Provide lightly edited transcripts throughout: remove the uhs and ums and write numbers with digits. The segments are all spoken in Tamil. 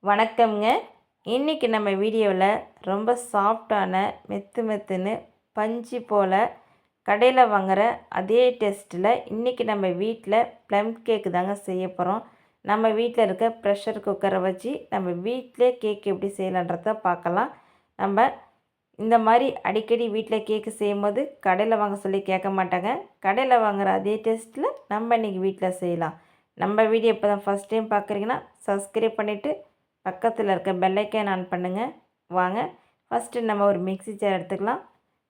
வணக்கம்ங்க. இன்றைக்கி நம்ம வீடியோவில் ரொம்ப சாஃப்டான மெத்துன்னு பஞ்சு போல் கடையில் வாங்குகிற அதே டேஸ்ட்டில் இன்றைக்கி நம்ம வீட்டில் ப்ளம் கேக்கு தாங்க செய்ய போகிறோம். நம்ம வீட்டில் இருக்க ப்ரெஷர் குக்கரை வச்சு நம்ம வீட்டிலே கேக் எப்படி செய்யலான்றத பார்க்கலாம். நம்ம இந்த மாதிரி அடிக்கடி வீட்டில் கேக்கு செய்யும்போது கடையில் வாங்க சொல்லி கேட்க மாட்டாங்க. கடையில் வாங்குகிற அதே டேஸ்ட்டில் நம்ம இன்றைக்கி வீட்டில் செய்யலாம். நம்ம வீடியோ இப்போ தான் ஃபஸ்ட் டைம் பார்க்குறீங்கன்னா சப்ஸ்கிரைப் பண்ணிவிட்டு பக்கத்தில் இருக்க பெல் ஐக்கான் ஆன் பண்ணுங்கள். வாங்க ஃபஸ்ட்டு நம்ம ஒரு மிக்ஸி ஜார் எடுத்துக்கலாம்.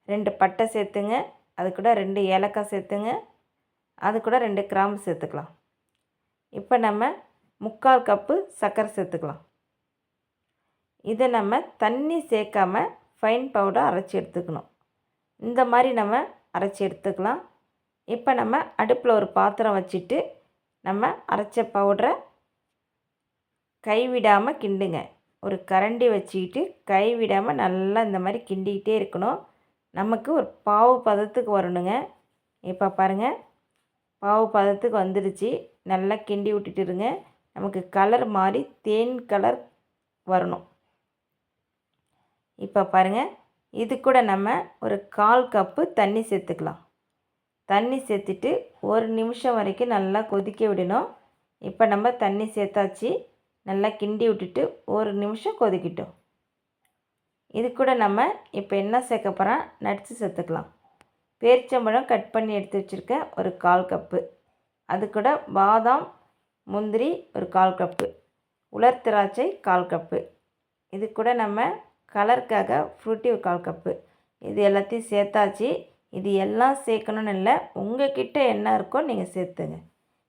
2 பட்டை சேர்த்துங்க. அது கூட 2 ஏலக்காய் சேர்த்துங்க. அது கூட 2 கிராம்பு சேர்த்துக்கலாம். இப்போ நம்ம 3/4 கப்பு சர்க்கரை சேர்த்துக்கலாம். இதை நம்ம தண்ணி சேர்க்காமல் ஃபைன் பவுடர் அரைச்சி எடுத்துக்கணும். இந்த மாதிரி நம்ம அரைச்சி எடுத்துக்கலாம். இப்போ நம்ம அடுப்பில் ஒரு பாத்திரம் வச்சுட்டு நம்ம அரைச்ச பவுடரை கைவிடாமல் கிண்டுங்க. ஒரு கரண்டி வச்சுக்கிட்டு கைவிடாமல் நல்லா இந்த மாதிரி கிண்டிக்கிட்டே இருக்கணும். நமக்கு ஒரு பாவு பதத்துக்கு வரணுங்க. இப்போ பாருங்கள், பாவு பதத்துக்கு வந்துடுச்சு. நல்லா கிண்டி விட்டுட்டுருங்க. நமக்கு கலர் மாறி தேன் கலர் வரணும். இப்போ பாருங்கள், இது கூட நம்ம ஒரு 1/4 கப்பு தண்ணி சேர்த்துக்கலாம். தண்ணி சேர்த்துட்டு 1 நிமிஷம் வரைக்கும் நல்லா கொதிக்க விடணும். இப்போ நம்ம தண்ணி சேர்த்தாச்சு. நல்லா கிண்டி விட்டுட்டு 1 நிமிஷம் கொதிக்கிட்டோம். இது கூட நம்ம இப்போ என்ன சேர்க்க போகிறோம், நட்ஸு சேர்த்துக்கலாம். பேரிச்சம்பழம் கட் பண்ணி எடுத்து வச்சுருக்கேன் ஒரு 1/4 கப்பு. அது கூட பாதாம் முந்திரி ஒரு 1/4 கப்பு, உலர் திராட்சை 1/4 கப்பு. இது கூட நம்ம கலருக்காக ஃப்ரூட்டி ஒரு 1/4 கப்பு. இது எல்லாத்தையும் சேர்த்தாச்சு. இது எல்லாம் சேர்க்கணுன்னு இல்லை, உங்கள்கிட்ட என்ன இருக்கோ நீங்கள் சேர்த்துங்க.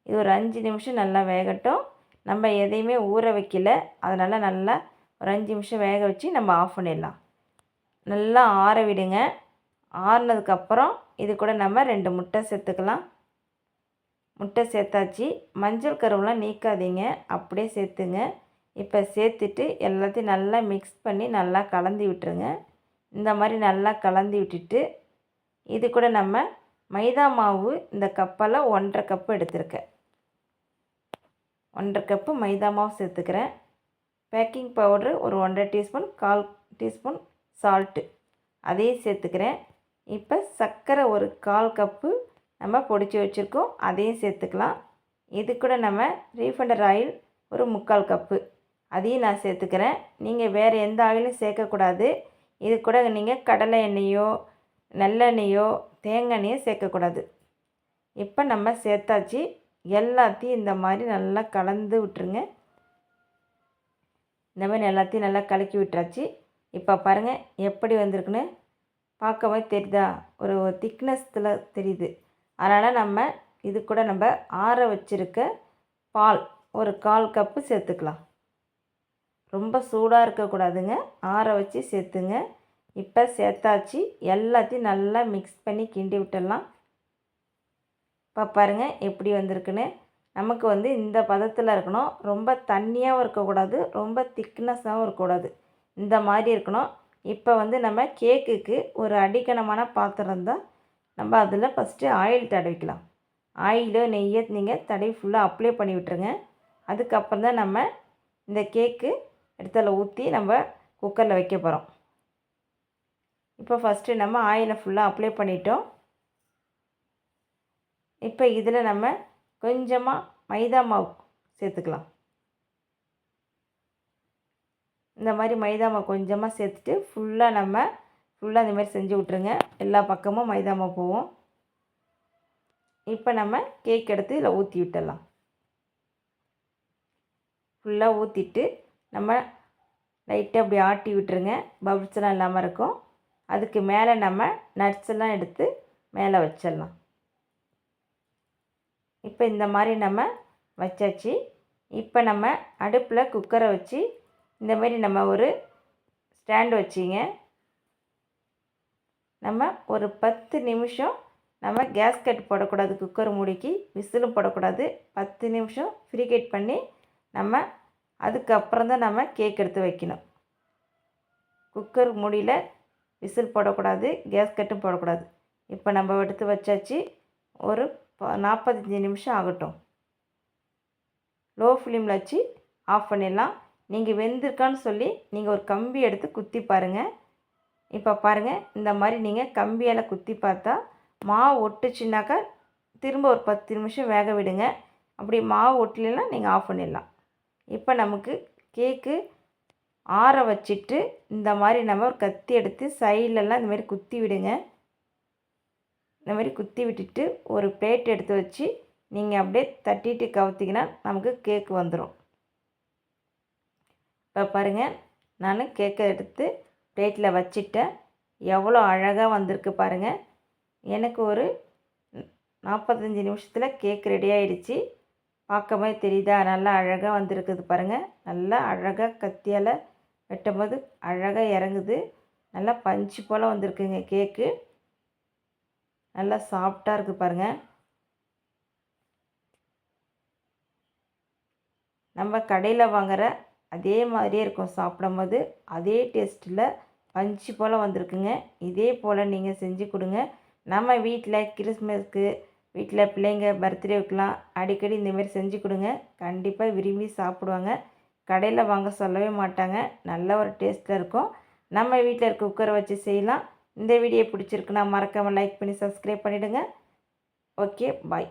இது ஒரு 5 நிமிஷம் நல்லா வேகட்டும். நம்ம எதையுமே ஊற வைக்கல, அதனால் நல்லா ஒரு 5 நிமிஷம் வேக வச்சு நம்ம ஆஃப் பண்ணிடலாம். நல்லா ஆற விடுங்க. ஆறுனதுக்கப்புறம் இது கூட நம்ம 2 முட்டை சேர்த்துக்கலாம். முட்டை சேர்த்தாச்சு. மஞ்சள் கருவெலாம் நீக்காதீங்க, அப்படியே சேர்த்துங்க. இப்போ சேர்த்துட்டு எல்லாத்தையும் நல்லா மிக்ஸ் பண்ணி நல்லா கலந்து விட்டுருங்க. இந்த மாதிரி நல்லா கலந்து விட்டுட்டு இது கூட நம்ம மைதா மாவு இந்த கப்பால் 1/2 கப்பு எடுத்துருக்கேன். 1/2 கப்பு மைதா மாவு சேர்த்துக்கிறேன். பேக்கிங் பவுட்ரு ஒரு 1/2 டீஸ்பூன், 1/4 டீஸ்பூன் சால்ட்டு அதையும் சேர்த்துக்கிறேன். இப்போ சர்க்கரை ஒரு 1/4 கப்பு நம்ம பொடிச்சு வச்சுருக்கோம், அதையும் சேர்த்துக்கலாம். இது கூட நம்ம ரீஃபண்டட் ஆயில் ஒரு 3/4 கப்பு அதையும் நான் சேர்த்துக்கிறேன். நீங்கள் வேறு எந்த ஆயிலும் சேர்க்கக்கூடாது. இது கூட நீங்கள் கடலை எண்ணெயோ நல்லெண்ணெயோ தேங்காய் எண்ணெயோ சேர்க்கக்கூடாது. இப்போ நம்ம சேர்த்தாச்சு. எல்லாத்தையும் இந்த மாதிரி நல்லா கலந்து விட்டுருங்க. இந்த மாதிரி எல்லாத்தையும் நல்லா கலக்கி விட்டாச்சு. இப்போ பாருங்கள் எப்படி வந்திருக்குன்னு பார்க்கவே தெரியுதா, ஒரு திக்னஸில் தெரியுது. அதனால் நம்ம இது கூட நம்ம ஆற வச்சுருக்க பால் ஒரு 1/4 கப்பு சேர்த்துக்கலாம். ரொம்ப சூடாக இருக்கக்கூடாதுங்க, ஆற வச்சு சேர்த்துங்க. இப்போ சேர்த்தாச்சு. எல்லாத்தையும் நல்லா மிக்ஸ் பண்ணி கிண்டி விட்டுடலாம். இப்போ பாருங்கள் எப்படி வந்திருக்குன்னு. நமக்கு இந்த பதத்தில் இருக்கணும். ரொம்ப தண்ணியாகவும் இருக்கக்கூடாது, ரொம்ப திக்னஸாகவும் இருக்கக்கூடாது, இந்த மாதிரி இருக்கணும். இப்போ நம்ம கேக்குக்கு ஒரு அடிக்கனமான பாத்திரம் தான். நம்ம அதில் ஃபஸ்ட்டு ஆயில் தடவிக்கலாம். ஆயிலோ நெய்யை நீங்கள் தடவி ஃபுல்லாக அப்ளை பண்ணி விட்டுருங்க. அதுக்கப்புறம் தான் நம்ம இந்த கேக்கு இடத்துல ஊற்றி நம்ம குக்கரில் வைக்க போகிறோம். இப்போ ஃபஸ்ட்டு நம்ம ஆயிலை ஃபுல்லாக அப்ளை பண்ணிட்டோம். இப்போ இதில் நம்ம கொஞ்சமாக மைதா மாவு சேர்த்துக்கலாம். இந்த மாதிரி மைதா மாவு கொஞ்சமாக சேர்த்துட்டு ஃபுல்லாக இந்த மாதிரி செஞ்சு விட்ருங்க. எல்லா பக்கமும் மைதா மாவு போவோம். இப்போ நம்ம கேக் எடுத்து இதில் ஊற்றி விட்டுடலாம். ஃபுல்லாக ஊற்றிட்டு நம்ம லைட்டாக அப்படி ஆட்டி விட்டுருங்க, பபிள்ஸ்லாம் இல்லாமல் இருக்கும். அதுக்கு மேலே நம்ம நட்ஸ் எல்லாம் எடுத்து மேலே வச்சிடலாம். இப்போ இந்த மாதிரி நம்ம வச்சாச்சு. இப்போ நம்ம அடுப்பில் குக்கரை வச்சு இந்த மாதிரி நம்ம ஒரு ஸ்டாண்டு வச்சிங்க. நம்ம ஒரு 10 நிமிஷம் நம்ம கேஸ் கட் போடக்கூடாது, குக்கர் மூடிக்கு விசிலும் போடக்கூடாது. 10 நிமிஷம் ஃப்ரீஹீட் பண்ணி நம்ம அதுக்கப்புறம் தான் நம்ம கேக் எடுத்து வைக்கணும். குக்கர் மூடியில் விசில் போடக்கூடாது, கேஸ் கட்டும் போடக்கூடாது. இப்போ நம்ம எடுத்து வச்சாச்சு. ஒரு 45 நிமிஷம் ஆகட்டும். லோ ஃப்ளேமில் வச்சு ஆஃப் பண்ணிடலாம். நீங்கள் வெந்திருக்கான்னு சொல்லி நீங்கள் ஒரு கம்பி எடுத்து குத்தி பாருங்கள். இப்போ பாருங்கள், இந்த மாதிரி நீங்கள் கம்பியால் குத்தி பார்த்தா மாவு ஒட்டுச்சுனாக்கா திரும்ப ஒரு 10 நிமிஷம் வேக விடுங்க. அப்படி மாவு ஒட்டலைன்னா நீங்கள் ஆஃப் பண்ணிடலாம். இப்போ நமக்கு கேக்கு ஆற வச்சுட்டு இந்த மாதிரி நம்ம ஒரு கத்தி எடுத்து சைட்லலாம் இந்த மாதிரி குத்தி விடுங்க. இந்த மாதிரி குத்தி விட்டுட்டு ஒரு பிளேட் எடுத்து வச்சு நீங்கள் அப்படியே தட்டிட்டு கவுத்திங்கன்னா நமக்கு கேக்கு வந்துடும். இப்போ பாருங்கள், நான் கேக்கை எடுத்து பிளேட்டில் வச்சுட்டேன். எவ்வளோ அழகாக வந்திருக்கு பாருங்கள். எனக்கு ஒரு 45 நிமிஷத்தில் கேக் ரெடி ஆகிடுச்சு. பார்க்கவே தெரியுதா, நல்லா அழகாக வந்திருக்குது பாருங்கள். நல்லா அழகாக கத்தியால் வெட்டும்போது அழகாக இறங்குது. நல்லா பஞ்சு போல் வந்திருக்குங்க கேக்கு. நல்லா சாஃப்டாக இருக்குது பாருங்கள். நம்ம கடையில் வாங்குகிற அதே மாதிரியே இருக்கும் சாப்பிடும்போது. அதே டேஸ்ட்டில் பஞ்சு போல் வந்திருக்குங்க. இதே போல் நீங்கள் செஞ்சு கொடுங்க. நம்ம வீட்டில் கிறிஸ்மஸ்க்கு, வீட்டில் பிள்ளைங்க பர்த்டேவுக்கெலாம் அடிக்கடி இந்தமாரி செஞ்சு கொடுங்க. கண்டிப்பாக விரும்பி சாப்பிடுவாங்க. கடையில் வாங்க சொல்லவே மாட்டாங்க. நல்ல ஒரு டேஸ்ட்டில் இருக்கும். நம்ம வீட்டில் இருக்க குக்கரை வச்சு செய்யலாம். இந்த வீடியோ பிடிச்சிருக்குன்னா மறக்காமல் லைக் பண்ணி சப்ஸ்கிரைப் பண்ணிவிடுங்க. ஓகே, பாய்.